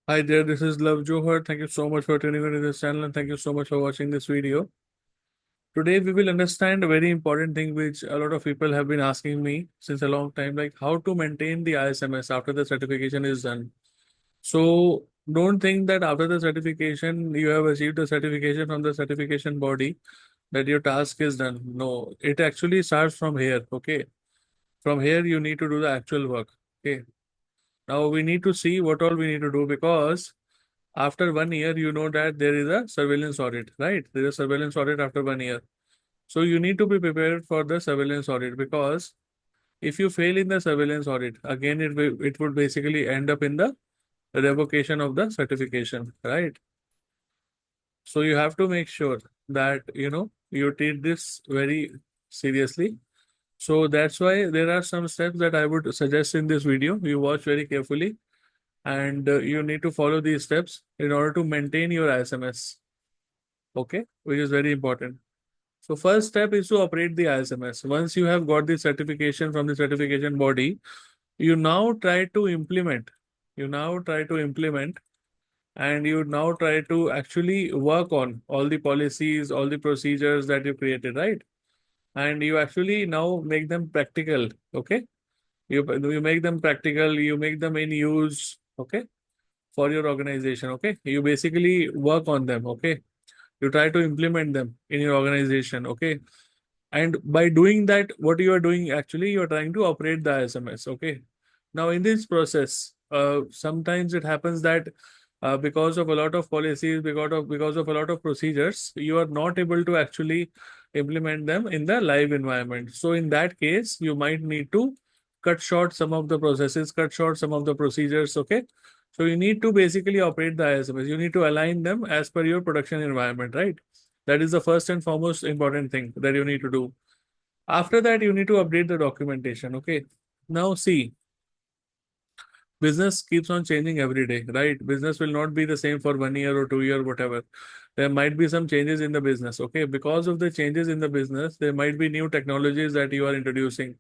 Hi there, this is Love Johar. Thank you so much for tuning into this channel and thank you so much for watching this video. Today we will understand a very important thing which a lot of people have been asking me since a long time, like how to maintain the ISMS after the certification is done. So don't think that after the certification you have achieved the certification from the certification body that your task is done. No, it actually starts from here. Okay. From here you need to do the actual work. Okay. Now we need to see what all we need to do because after 1 year, you know that there is a surveillance audit, right? There is a surveillance audit after 1 year. So you need to be prepared for the surveillance audit because if you fail in the surveillance audit, again, it would basically end up in the revocation of the certification, right? So you have to make sure that, you take this very seriously. So that's why there are some steps that I would suggest in this video. You watch very carefully and you need to follow these steps in order to maintain your ISMS. Okay, which is very important. So first step is to operate the ISMS. Once you have got the certification from the certification body, you now try to implement. You now try to implement and you now try to actually work on all the policies, all the procedures that you created, right? And you actually now make them practical. Okay. You make them practical, you make them in use, okay, for your organization. Okay. You basically work on them. Okay. You try to implement them in your organization. Okay. And by doing that, what you are doing actually, you are trying to operate the ISMS. Okay. Now, in this process, sometimes it happens that because of a lot of policies, because of a lot of procedures, you are not able to actually implement them in the live environment. So, in that case, you might need to cut short some of the processes, cut short some of the procedures. Okay. So, you need to basically operate the ISMS. You need to align them as per your production environment, right? That is the first and foremost important thing that you need to do. After that, you need to update the documentation. Okay. Now, see, business keeps on changing every day, right? Business will not be the same for 1 year or 2 year, whatever. There might be some changes in the business. Okay. Because of the changes in the business, there might be new technologies that you are introducing.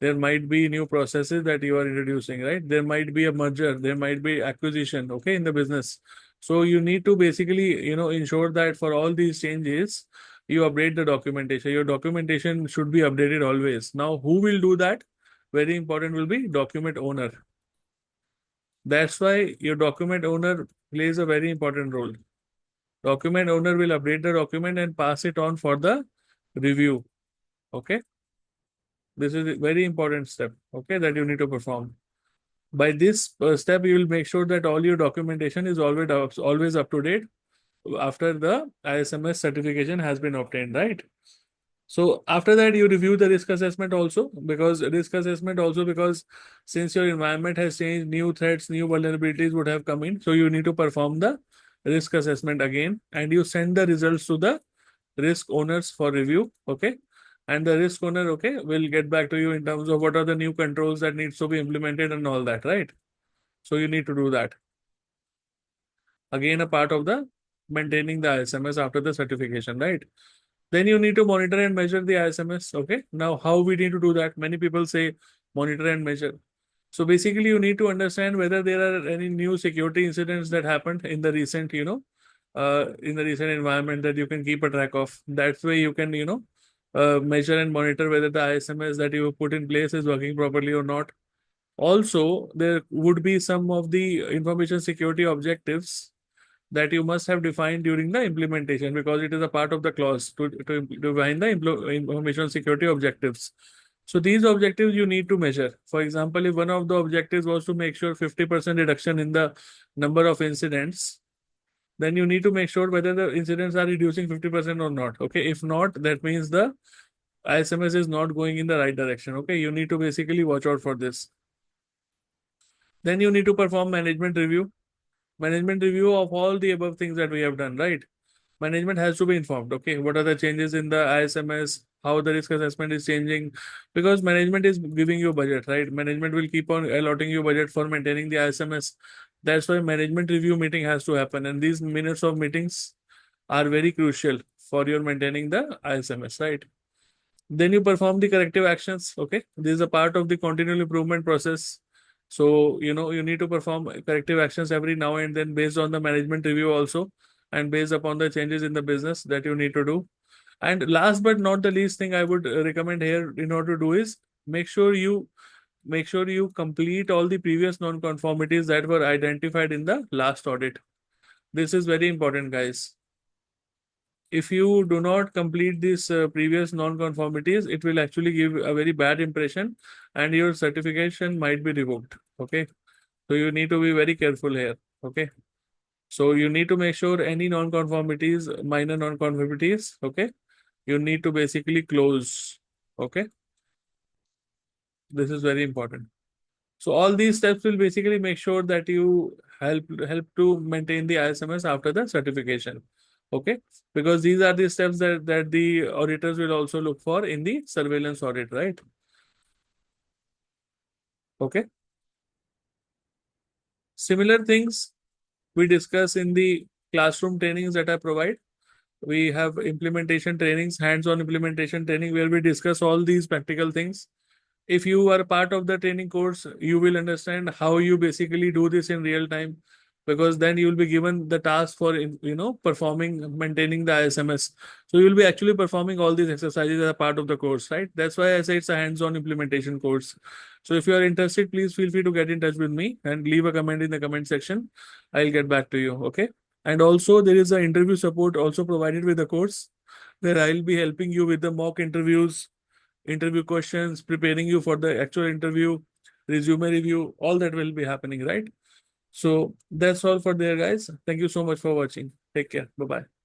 There might be new processes that you are introducing, right? There might be a merger, there might be acquisition, okay, in the business. So you need to basically, ensure that for all these changes, you update the documentation. Your documentation should be updated always. Now, who will do that? Very important will be document owner. That's why your document owner plays a very important role. Document owner will update the document and pass it on for the review. Okay. This is a very important step, okay, that you need to perform. By this step, you will make sure that all your documentation is always up to date after the ISMS certification has been obtained, right? So after that, you review the risk assessment also because since your environment has changed, new threats, new vulnerabilities would have come in. So you need to perform the risk assessment again, and you send the results to the risk owners for review. Okay. And the risk owner, okay, will get back to you in terms of what are the new controls that needs to be implemented and all that, right? So you need to do that. Again, a part of the maintaining the ISMS after the certification, right? Then you need to monitor and measure the ISMS. Okay. Now, how we need to do that? Many people say monitor and measure. So basically, you need to understand whether there are any new security incidents that happened in the recent, in the recent environment that you can keep a track of. That's way you can, measure and monitor whether the ISMS that you put in place is working properly or not. Also, there would be some of the information security objectives that you must have defined during the implementation because it is a part of the clause to define the information security objectives. So these objectives you need to measure. For example, if one of the objectives was to make sure 50% reduction in the number of incidents, then you need to make sure whether the incidents are reducing 50% or not. Okay. If not, that means the ISMS is not going in the right direction. Okay. You need to basically watch out for this. Then you need to perform management review of all the above things that we have done, right? Management has to be informed. Okay, what are the changes in the ISMS? How the risk assessment is changing? Because management is giving you budget, right? Management will keep on allotting you budget for maintaining the ISMS. That's why management review meeting has to happen, and these minutes of meetings are very crucial for your maintaining the ISMS, right? Then you perform the corrective actions. Okay, this is a part of the continual improvement process. So, you need to perform corrective actions every now and then based on the management review also, and based upon the changes in the business that you need to do. And last but not the least thing I would recommend here in order to do is make sure you complete all the previous non-conformities that were identified in the last audit. This is very important, guys. If you do not complete these previous non-conformities, it will actually give a very bad impression and your certification might be revoked. Okay. So you need to be very careful here. Okay. So you need to make sure any non-conformities, minor non-conformities, okay, you need to basically close. Okay. This is very important. So all these steps will basically make sure that you help to maintain the ISMS after the certification. Okay, because these are the steps that the auditors will also look for in the surveillance audit, right? Okay. Similar things we discuss in the classroom trainings that I provide. We have implementation trainings, hands-on implementation training, where we discuss all these practical things. If you are part of the training course, you will understand how you basically do this in real time, because then you will be given the task for performing, maintaining the ISMS. So you will be actually performing all these exercises as a part of the course, right? That's why I say it's a hands-on implementation course. So if you are interested, please feel free to get in touch with me and leave a comment in the comment section. I'll get back to you. Okay. And also there is a interview support also provided with the course, where I'll be helping you with the mock interviews, interview questions, preparing you for the actual interview, resume review, all that will be happening, right? So that's all for there, guys. Thank you so much for watching. Take care. Bye bye.